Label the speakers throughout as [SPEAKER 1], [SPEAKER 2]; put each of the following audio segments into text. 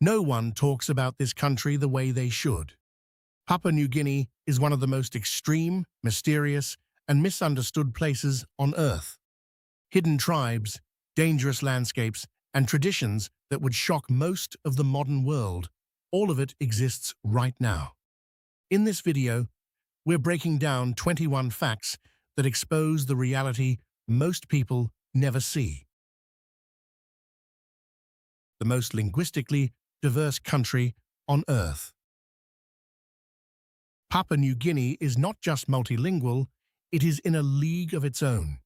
[SPEAKER 1] No one talks about this country the way they should. Papua New Guinea is one of the most extreme, mysterious, and misunderstood places on Earth. Hidden tribes, dangerous landscapes, and traditions that would shock most of the modern world. All of it exists right now. In this video, we're breaking down 21 facts that expose the reality most people never see. The most linguistically diverse country on Earth. Papua New Guinea is not just multilingual, it is in a league of its own.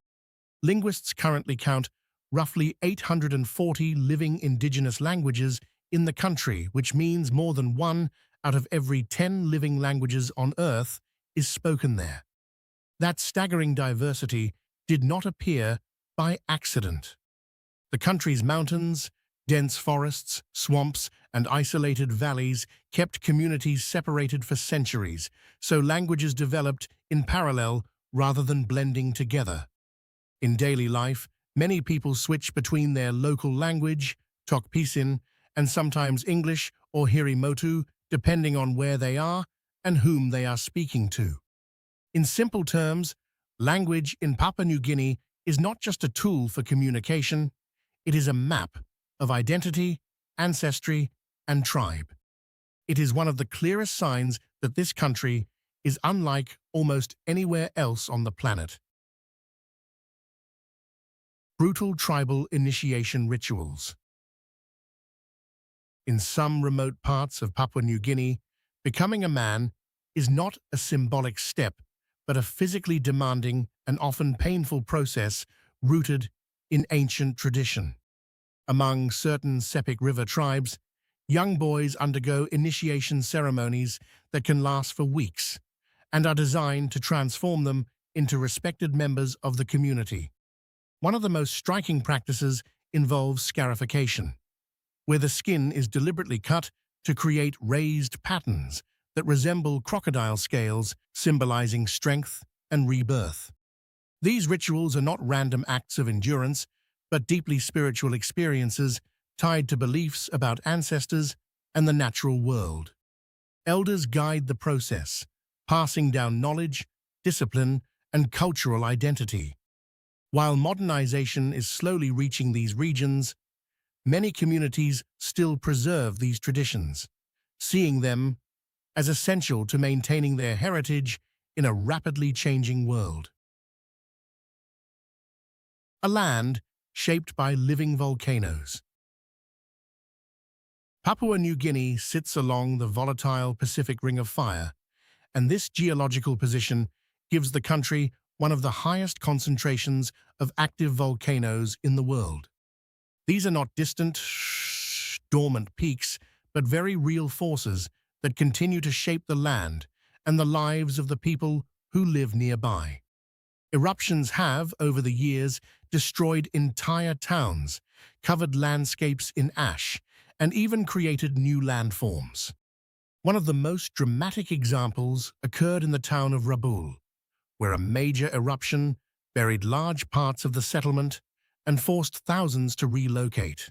[SPEAKER 1] Linguists currently count roughly 840 living indigenous languages in the country, which means more than 1 out of every 10 living languages on Earth is spoken there. That staggering diversity did not appear by accident. The country's mountains, dense forests, swamps, and isolated valleys kept communities separated for centuries, so languages developed in parallel rather than blending together. In daily life, many people switch between their local language, Tok Pisin, and sometimes English or Hirimotu, depending on where they are and whom they are speaking to. In simple terms, language in Papua New Guinea is not just a tool for communication, it is a map of identity, ancestry, and tribe. It is one of the clearest signs that this country is unlike almost anywhere else on the planet. Brutal tribal initiation rituals. In some remote parts of Papua New Guinea, becoming a man is not a symbolic step, but a physically demanding and often painful process rooted in ancient tradition. Among certain Sepik River tribes, young boys undergo initiation ceremonies that can last for weeks and are designed to transform them into respected members of the community. One of the most striking practices involves scarification, where the skin is deliberately cut to create raised patterns that resemble crocodile scales, symbolizing strength and rebirth. These rituals are not random acts of endurance, but deeply spiritual experiences tied to beliefs about ancestors and the natural world. Elders guide the process, passing down knowledge, discipline, and cultural identity. While modernization is slowly reaching these regions, many communities still preserve these traditions, seeing them as essential to maintaining their heritage in a rapidly changing world. A land shaped by living volcanoes. Papua New Guinea sits along the volatile Pacific Ring of Fire, and this geological position gives the country one of the highest concentrations of active volcanoes in the world. These are not distant, dormant peaks, but very real forces that continue to shape the land and the lives of the people who live nearby. Eruptions have, over the years, destroyed entire towns, covered landscapes in ash, and even created new landforms. One of the most dramatic examples occurred in the town of Rabaul, where a major eruption buried large parts of the settlement and forced thousands to relocate.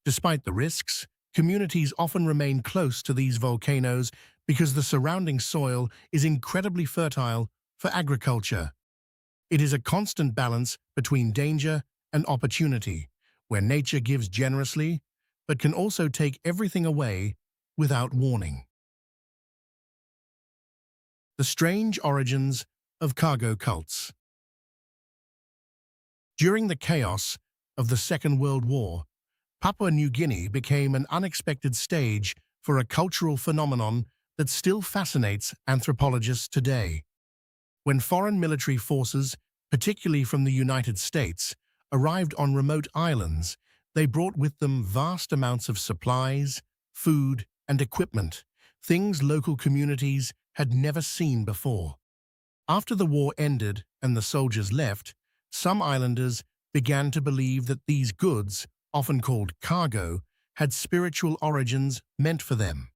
[SPEAKER 1] Despite the risks, communities often remain close to these volcanoes because the surrounding soil is incredibly fertile for agriculture. It is a constant balance between danger and opportunity, where nature gives generously, but can also take everything away without warning. The strange origins of cargo cults. During the chaos of the Second World War, Papua New Guinea became an unexpected stage for a cultural phenomenon that still fascinates anthropologists today. When foreign military forces, particularly from the United States, arrived on remote islands, they brought with them vast amounts of supplies, food, and equipment, things local communities had never seen before. After the war ended and the soldiers left, some islanders began to believe that these goods, often called cargo, had spiritual origins meant for them.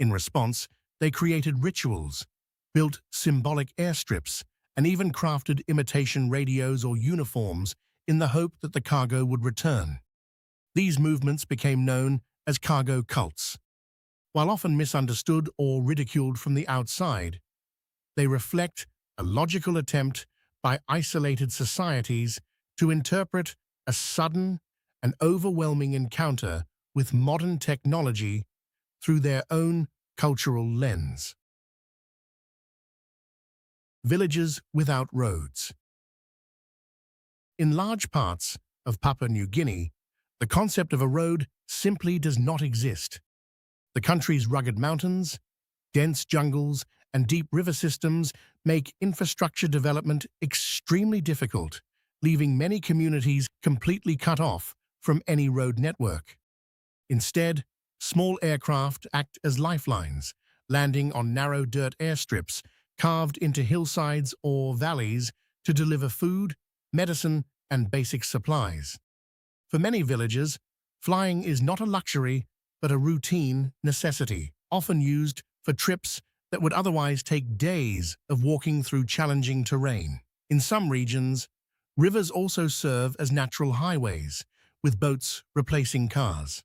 [SPEAKER 1] In response, they created rituals, built symbolic airstrips, and even crafted imitation radios or uniforms in the hope that the cargo would return. These movements became known as cargo cults. While often misunderstood or ridiculed from the outside, they reflect a logical attempt by isolated societies to interpret a sudden and overwhelming encounter with modern technology through their own cultural lens. Villages without roads. In large parts of Papua New Guinea, the concept of a road simply does not exist. The country's rugged mountains, dense jungles, and deep river systems make infrastructure development extremely difficult, leaving many communities completely cut off from any road network. Instead, small aircraft act as lifelines, landing on narrow dirt airstrips carved into hillsides or valleys to deliver food, medicine, and basic supplies. For many villagers, flying is not a luxury, but a routine necessity, often used for trips that would otherwise take days of walking through challenging terrain. In some regions, rivers also serve as natural highways, with boats replacing cars.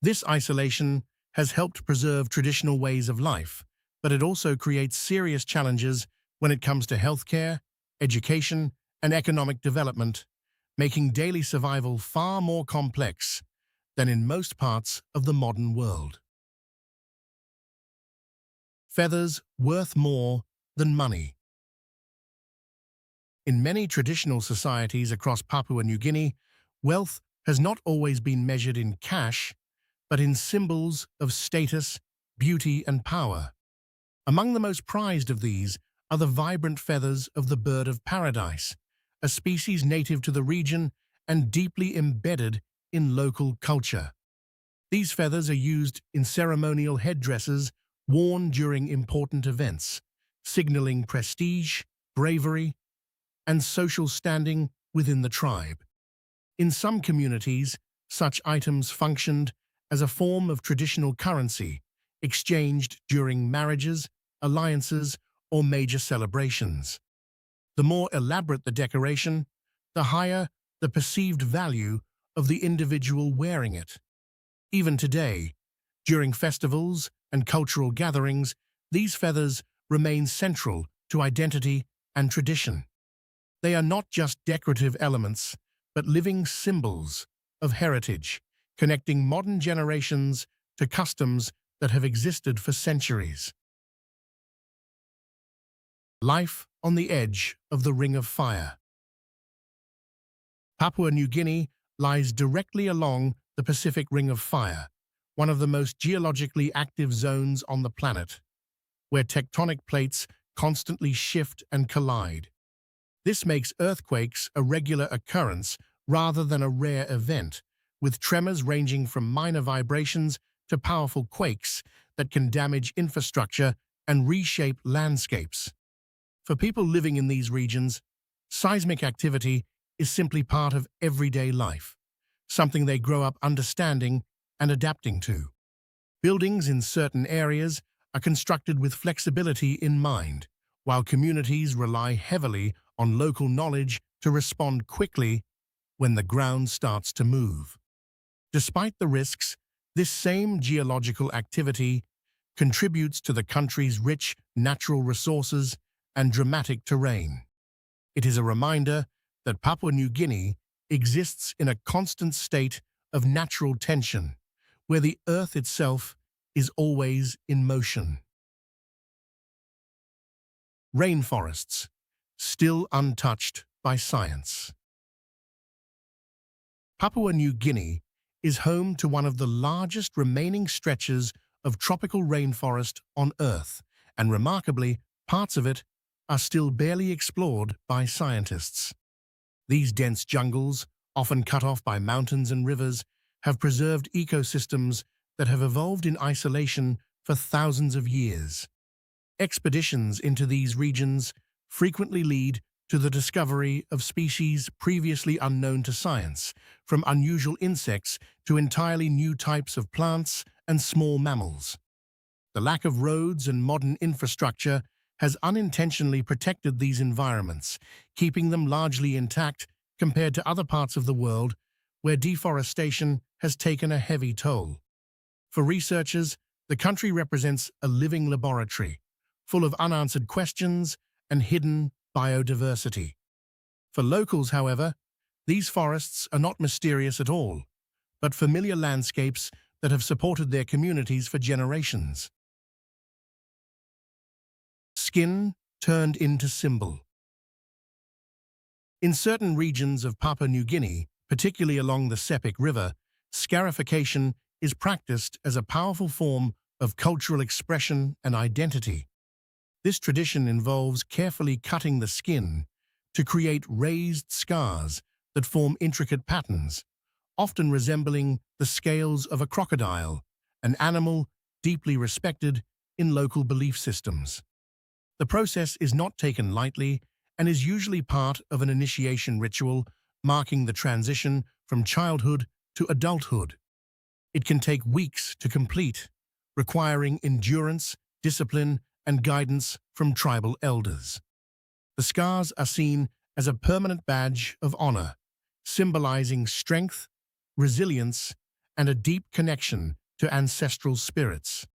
[SPEAKER 1] This isolation has helped preserve traditional ways of life, but it also creates serious challenges when it comes to healthcare, education, and economic development, making daily survival far more complex than in most parts of the modern world. Feathers worth more than money. In many traditional societies across Papua New Guinea, wealth has not always been measured in cash, but in symbols of status, beauty, and power. Among the most prized of these are the vibrant feathers of the bird of paradise, a species native to the region and deeply embedded in local culture. These feathers are used in ceremonial headdresses worn during important events, signaling prestige, bravery, and social standing within the tribe. In some communities, such items functioned as a form of traditional currency, exchanged during marriages, alliances, or major celebrations. The more elaborate the decoration, the higher the perceived value of the individual wearing it. Even today, during festivals and cultural gatherings, these feathers remain central to identity and tradition. They are not just decorative elements, but living symbols of heritage, connecting modern generations to customs that have existed for centuries. Life on the edge of the Ring of Fire. Papua New Guinea lies directly along the Pacific Ring of Fire, one of the most geologically active zones on the planet, where tectonic plates constantly shift and collide. This makes earthquakes a regular occurrence rather than a rare event, with tremors ranging from minor vibrations to powerful quakes that can damage infrastructure and reshape landscapes. For people living in these regions, seismic activity is simply part of everyday life, something they grow up understanding and adapting to. Buildings in certain areas are constructed with flexibility in mind, while communities rely heavily on local knowledge to respond quickly when the ground starts to move. Despite the risks, this same geological activity contributes to the country's rich natural resources and dramatic terrain. It is a reminder that Papua New Guinea exists in a constant state of natural tension, where the Earth itself is always in motion. Rainforests, still untouched by science. Papua New Guinea is home to one of the largest remaining stretches of tropical rainforest on Earth, and remarkably, parts of it are still barely explored by scientists. These dense jungles, often cut off by mountains and rivers, have preserved ecosystems that have evolved in isolation for thousands of years. Expeditions into these regions frequently lead to the discovery of species previously unknown to science, from unusual insects to entirely new types of plants and small mammals. The lack of roads and modern infrastructure has unintentionally protected these environments, keeping them largely intact compared to other parts of the world where deforestation has taken a heavy toll. For researchers, the country represents a living laboratory, full of unanswered questions and hidden biodiversity. For locals, however, these forests are not mysterious at all, but familiar landscapes that have supported their communities for generations. Skin turned into symbol. In certain regions of Papua New Guinea, particularly along the Sepik River, scarification is practiced as a powerful form of cultural expression and identity. This tradition involves carefully cutting the skin to create raised scars that form intricate patterns, often resembling the scales of a crocodile, an animal deeply respected in local belief systems. The process is not taken lightly and is usually part of an initiation ritual marking the transition from childhood to adulthood. It can take weeks to complete, requiring endurance, discipline, and guidance from tribal elders. The scars are seen as a permanent badge of honor, symbolizing strength, resilience, and a deep connection to ancestral spirits.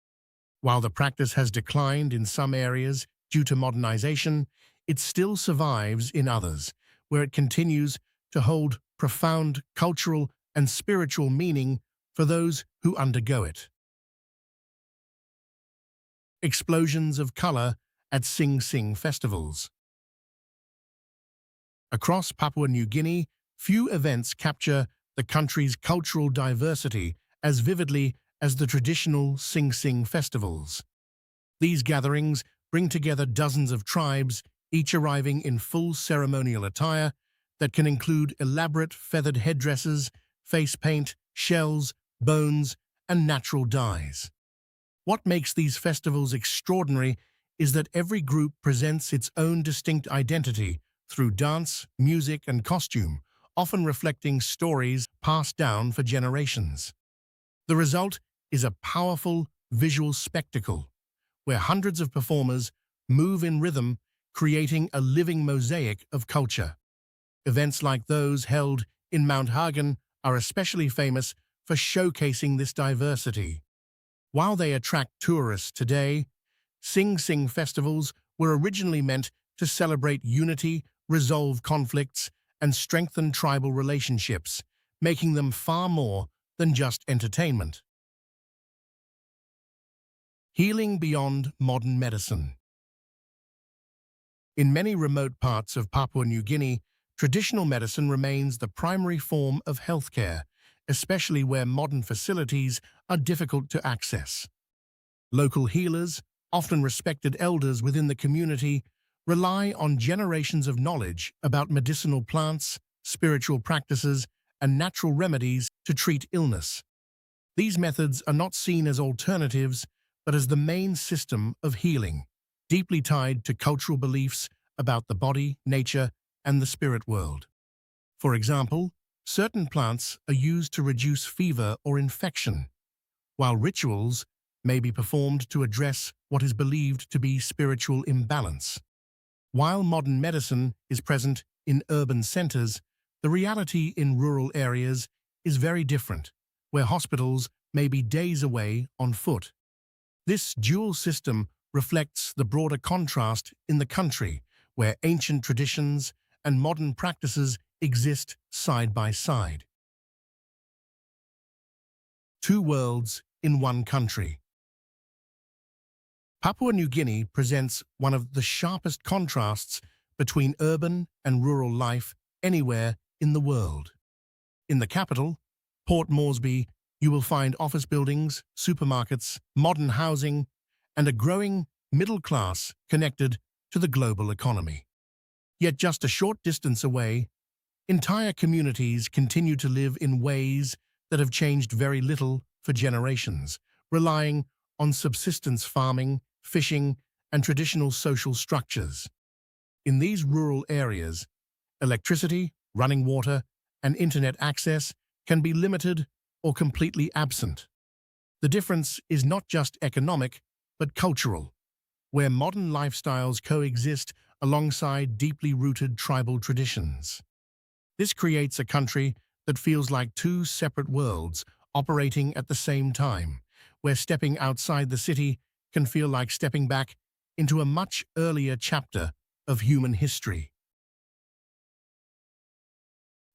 [SPEAKER 1] While the practice has declined in some areas due to modernization, it still survives in others, where it continues to hold profound cultural and spiritual meaning for those who undergo it. Explosions of color at Sing Sing festivals. Across Papua New Guinea, few events capture the country's cultural diversity as vividly as the traditional Sing Sing festivals. These gatherings bring together dozens of tribes, each arriving in full ceremonial attire that can include elaborate feathered headdresses, face paint, shells, bones, and natural dyes. What makes these festivals extraordinary is that every group presents its own distinct identity through dance, music, and costume, often reflecting stories passed down for generations. The result is a powerful visual spectacle, where hundreds of performers move in rhythm, creating a living mosaic of culture. Events like those held in Mount Hagen are especially famous for showcasing this diversity. While they attract tourists today, Sing Sing festivals were originally meant to celebrate unity, resolve conflicts, and strengthen tribal relationships, making them far more than just entertainment. Healing beyond modern medicine. In many remote parts of Papua New Guinea, traditional medicine remains the primary form of healthcare, especially where modern facilities are difficult to access. Local healers, often respected elders within the community, rely on generations of knowledge about medicinal plants, spiritual practices, and natural remedies to treat illness. These methods are not seen as alternatives, but as the main system of healing, deeply tied to cultural beliefs about the body, nature, and the spirit world. For example, certain plants are used to reduce fever or infection, while rituals may be performed to address what is believed to be spiritual imbalance. While modern medicine is present in urban centers, the reality in rural areas is very different, where hospitals may be days away on foot. This dual system reflects the broader contrast in the country, where ancient traditions and modern practices exist side by side. Two worlds in one country. Papua New Guinea presents one of the sharpest contrasts between urban and rural life anywhere in the world. In the capital, Port Moresby, you will find office buildings, supermarkets, modern housing, and a growing middle class connected to the global economy. Yet just a short distance away, entire communities continue to live in ways that have changed very little for generations, relying on subsistence farming, fishing, and traditional social structures. In these rural areas, electricity, running water, and internet access can be limited or completely absent. The difference is not just economic, but cultural, where modern lifestyles coexist alongside deeply rooted tribal traditions. This creates a country that feels like two separate worlds operating at the same time, where stepping outside the city can feel like stepping back into a much earlier chapter of human history.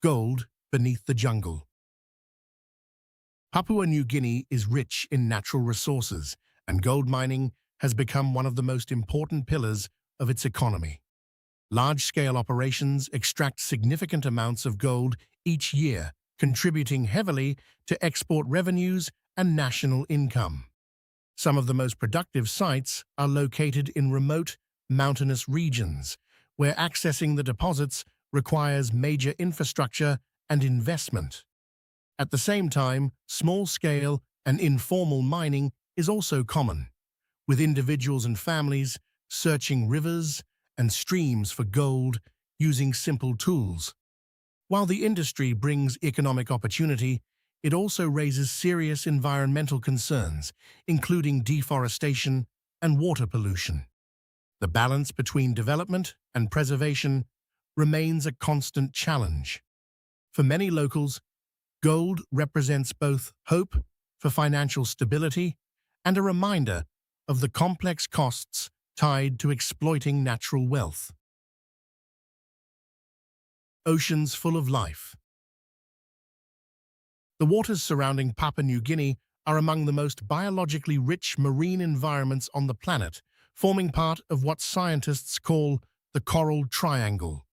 [SPEAKER 1] Gold beneath the jungle. Papua New Guinea is rich in natural resources, and gold mining has become one of the most important pillars of its economy. Large-scale operations extract significant amounts of gold each year, contributing heavily to export revenues and national income. Some of the most productive sites are located in remote, mountainous regions, where accessing the deposits requires major infrastructure and investment. At the same time, small-scale and informal mining is also common, with individuals and families searching rivers and streams for gold using simple tools. While the industry brings economic opportunity, it also raises serious environmental concerns, including deforestation and water pollution. The balance between development and preservation remains a constant challenge. For many locals, gold represents both hope for financial stability and a reminder of the complex costs tied to exploiting natural wealth. Oceans full of life. The waters surrounding Papua New Guinea are among the most biologically rich marine environments on the planet, forming part of what scientists call the Coral Triangle.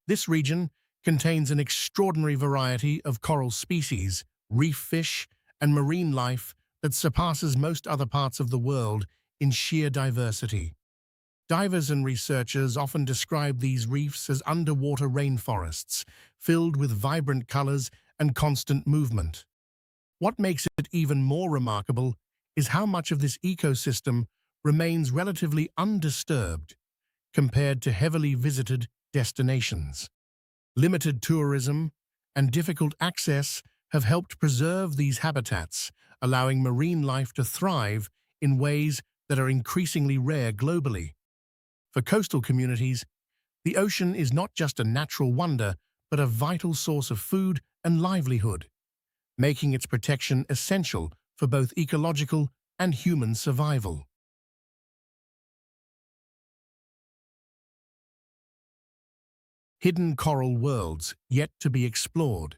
[SPEAKER 1] This region contains an extraordinary variety of coral species, reef fish, and marine life that surpasses most other parts of the world in sheer diversity. Divers and researchers often describe these reefs as underwater rainforests, filled with vibrant colors and constant movement. What makes it even more remarkable is how much of this ecosystem remains relatively undisturbed compared to heavily visited destinations. Limited tourism and difficult access have helped preserve these habitats, allowing marine life to thrive in ways that are increasingly rare globally. For coastal communities, the ocean is not just a natural wonder, but a vital source of food and livelihood, making its protection essential for both ecological and human survival. Hidden coral worlds yet to be explored.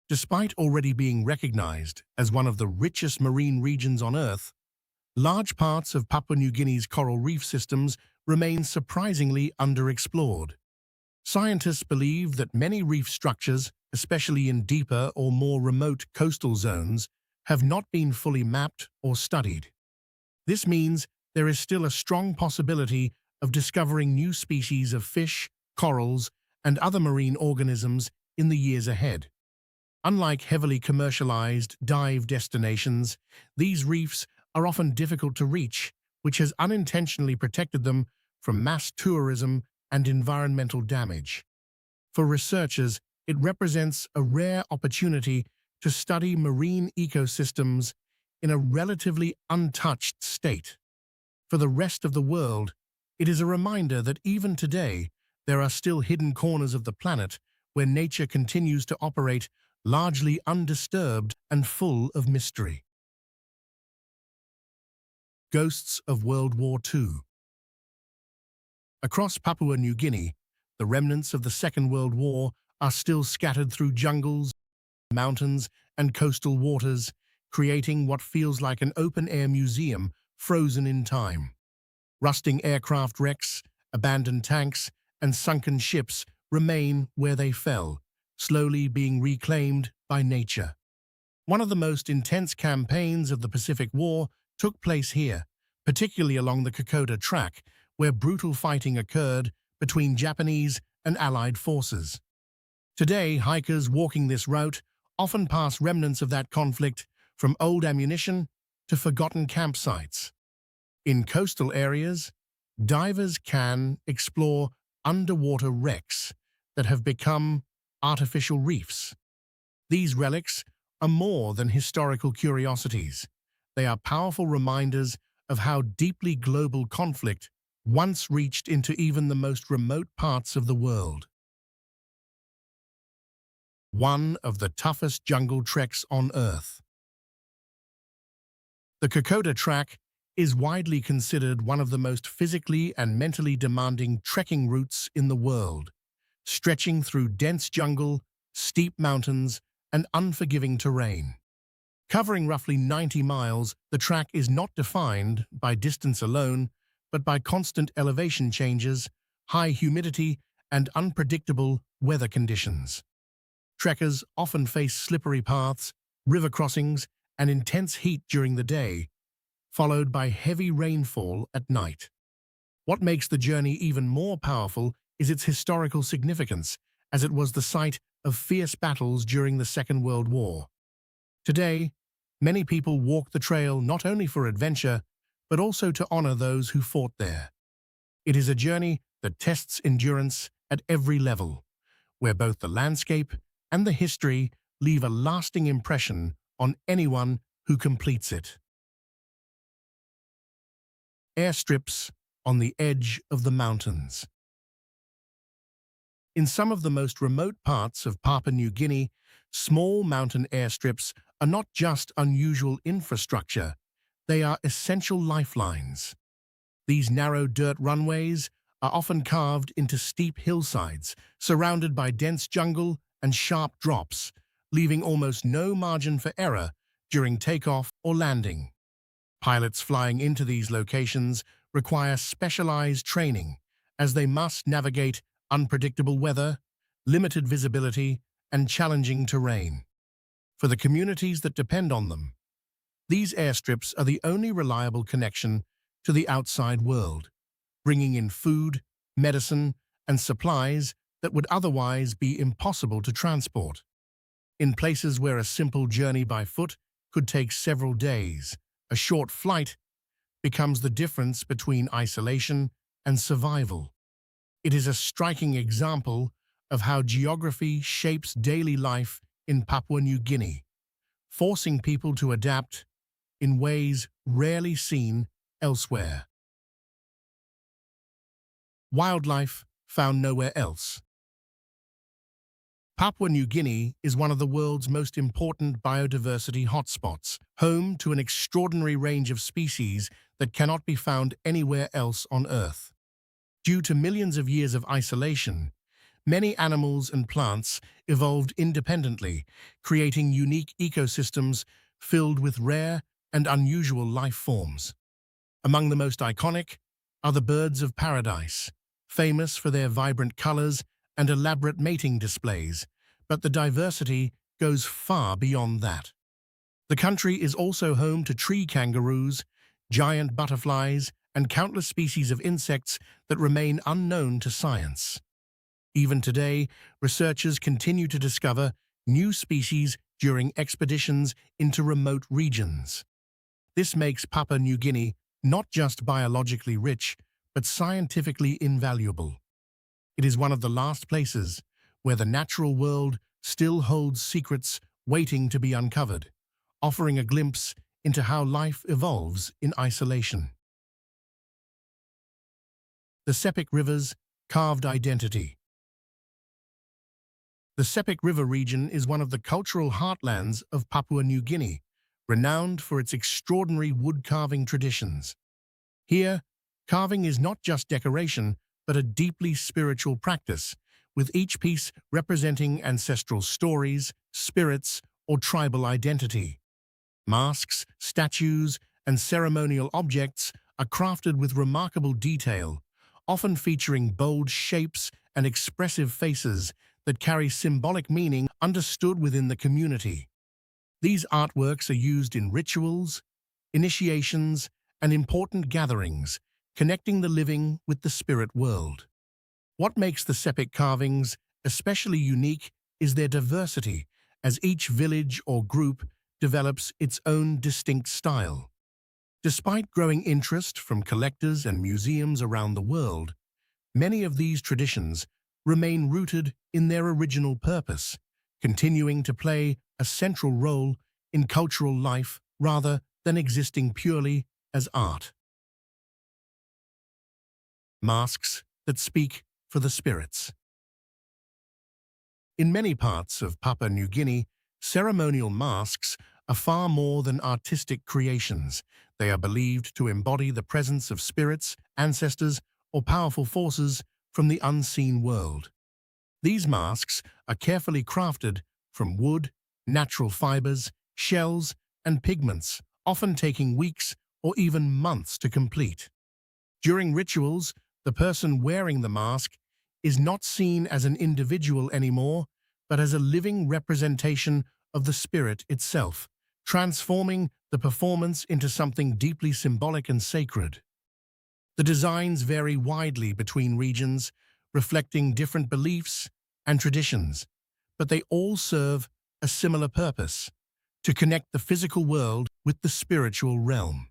[SPEAKER 1] Despite already being recognized as one of the richest marine regions on Earth, large parts of Papua New Guinea's coral reef systems remain surprisingly underexplored. Scientists believe that many reef structures, especially in deeper or more remote coastal zones, have not been fully mapped or studied. This means there is still a strong possibility of discovering new species of fish, corals, and other marine organisms in the years ahead. Unlike heavily commercialized dive destinations, these reefs are often difficult to reach, which has unintentionally protected them from mass tourism and environmental damage. For researchers, it represents a rare opportunity to study marine ecosystems in a relatively untouched state. For the rest of the world, it is a reminder that even today, there are still hidden corners of the planet where nature continues to operate largely undisturbed and full of mystery. Ghosts of World War II. Across Papua New Guinea, the remnants of the Second World War are still scattered through jungles, mountains, and coastal waters, creating what feels like an open-air museum frozen in time. Rusting aircraft wrecks, abandoned tanks, and sunken ships remain where they fell, slowly being reclaimed by nature. One of the most intense campaigns of the Pacific War took place here, particularly along the Kokoda Track, where brutal fighting occurred between Japanese and Allied forces. Today, hikers walking this route often pass remnants of that conflict, from old ammunition to forgotten campsites. In coastal areas, divers can explore underwater wrecks that have become artificial reefs. These relics are more than historical curiosities. They are powerful reminders of how deeply global conflict once reached into even the most remote parts of the world. One of the toughest jungle treks on Earth. The Kokoda Track is widely considered one of the most physically and mentally demanding trekking routes in the world, stretching through dense jungle, steep mountains, and unforgiving terrain. Covering roughly 90 miles, the track is not defined by distance alone, but by constant elevation changes, high humidity, and unpredictable weather conditions. Trekkers often face slippery paths, river crossings, and intense heat during the day, followed by heavy rainfall at night. What makes the journey even more powerful is its historical significance, as it was the site of fierce battles during the Second World War. Today, many people walk the trail not only for adventure, but also to honor those who fought there. It is a journey that tests endurance at every level, where both the landscape and the history leave a lasting impression on anyone who completes it. Airstrips on the edge of the mountains. In some of the most remote parts of Papua New Guinea, small mountain airstrips are not just unusual infrastructure, they are essential lifelines. These narrow dirt runways are often carved into steep hillsides, surrounded by dense jungle and sharp drops, leaving almost no margin for error during takeoff or landing. Pilots flying into these locations require specialized training, as they must navigate unpredictable weather, limited visibility, and challenging terrain. For the communities that depend on them, these airstrips are the only reliable connection to the outside world, bringing in food, medicine, and supplies that would otherwise be impossible to transport. In places where a simple journey by foot could take several days, a short flight becomes the difference between isolation and survival. It is a striking example of how geography shapes daily life in Papua New Guinea, forcing people to adapt in ways rarely seen elsewhere. Wildlife found nowhere else. Papua New Guinea is one of the world's most important biodiversity hotspots, home to an extraordinary range of species that cannot be found anywhere else on Earth. Due to millions of years of isolation, many animals and plants evolved independently, creating unique ecosystems filled with rare and unusual life forms. Among the most iconic are the birds of paradise, famous for their vibrant colors and elaborate mating displays, but the diversity goes far beyond that. The country is also home to tree kangaroos, giant butterflies, and countless species of insects that remain unknown to science. Even today, researchers continue to discover new species during expeditions into remote regions. This makes Papua New Guinea not just biologically rich, but scientifically invaluable. It is one of the last places where the natural world still holds secrets waiting to be uncovered, offering a glimpse into how life evolves in isolation. The Sepik River's carved identity. The Sepik River region is one of the cultural heartlands of Papua New Guinea, renowned for its extraordinary wood-carving traditions. Here, carving is not just decoration, but a deeply spiritual practice, with each piece representing ancestral stories, spirits, or tribal identity. Masks, statues, and ceremonial objects are crafted with remarkable detail, often featuring bold shapes and expressive faces that carry symbolic meaning understood within the community. These artworks are used in rituals, initiations, and important gatherings, connecting the living with the spirit world. What makes the Sepik carvings especially unique is their diversity, as each village or group develops its own distinct style. Despite growing interest from collectors and museums around the world, many of these traditions remain rooted in their original purpose, continuing to play a central role in cultural life rather than existing purely as art. Masks that speak for the spirits. In many parts of Papua New Guinea, ceremonial masks are far more than artistic creations. They are believed to embody the presence of spirits, ancestors, or powerful forces from the unseen world. These masks are carefully crafted from wood, natural fibers, shells, and pigments, often taking weeks or even months to complete. During rituals, the person wearing the mask is not seen as an individual anymore, but as a living representation of the spirit itself, transforming the performance into something deeply symbolic and sacred. The designs vary widely between regions, reflecting different beliefs and traditions, but they all serve a similar purpose: to connect the physical world with the spiritual realm.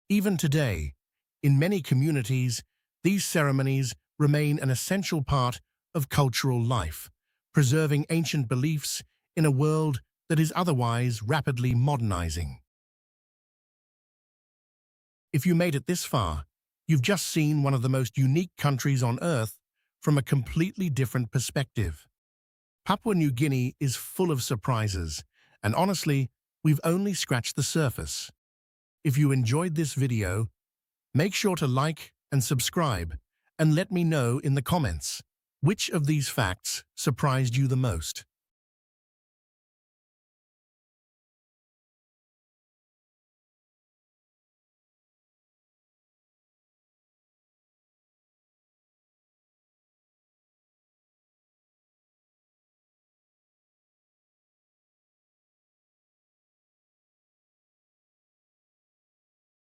[SPEAKER 1] Even today, in many communities, these ceremonies remain an essential part of cultural life, preserving ancient beliefs in a world that is otherwise rapidly modernizing. If you made it this far, you've just seen one of the most unique countries on Earth from a completely different perspective. Papua New Guinea is full of surprises, and honestly, we've only scratched the surface. If you enjoyed this video, make sure to like and subscribe, and let me know in the comments which of these facts surprised you the most.